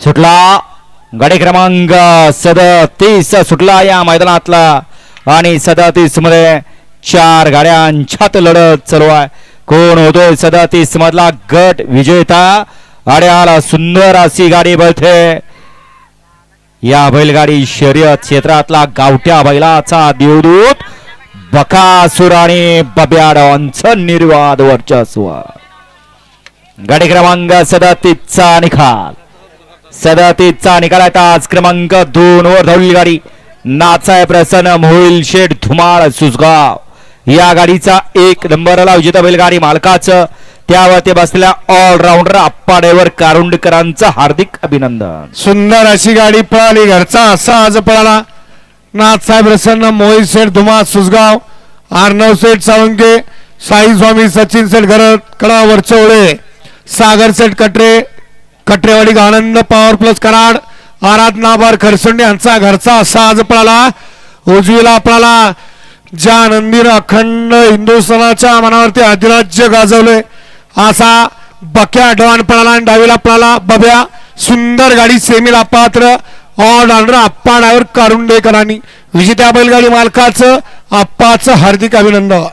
सुटला गाडी क्रमांक 37 सुटला या मैदानातला आणि 37 मध्ये 4 गाड्यांच्यात लढत चालू आहे. कोण होतोय 37 मधला गट विजेता? आड्याला सुंदर अशी गाडी बळते. या बैलगाडी शर्यत क्षेत्रातला गावठ्या बैलाचा देवदूत बकासूर आणि बब्या डॉनचं निर्वाद वर्चस्व. गाडी क्रमांक 37 चा निकाल. 37 चा निकाल आहे. तास क्रमांक 2 वर धावली गाडी नाचाय प्रसन्न मोहिल शेठ धुमाळ सुसगाव. या गाडीचा 1 नंबरला विजेता बैलगाडी मालकाचं त्यावरती बसलेल्या ऑलराऊंडर आप्पा ड्रायव्हर कारुंडकरांचं हार्दिक अभिनंदन. सुंदर अशी गाडी पळाली. घरचा असा आज पळाला. नाथसाहेब प्रसन्न मोहित शेठ धुमाळ सुसगाव, अर्णव शेठ सावंके, साई स्वामी सचिन शेठ घरत कडा वरचवळे, सागर शेठ कटरे कटरेवाडी आनंद पॉवर प्लस कराड, आराध नाबार खरसुंडे यांचा घरचा असा आज पळाला. उजवीला पळाला ज्या नंदीर अखंड हिंदुस्थानाच्या मनावरती अधिराज्य गाजवले असा बक्या डॉन पळाला आणि डावीला पळाला बब्या. सुंदर गाडी सेमीला पात्र ऑलराऊंडर आप्पा ड्रायव्हर कारुंडेकरांनी. विजेत्या बैलगाडी मालकाचं आप्पाचं हार्दिक अभिनंदन.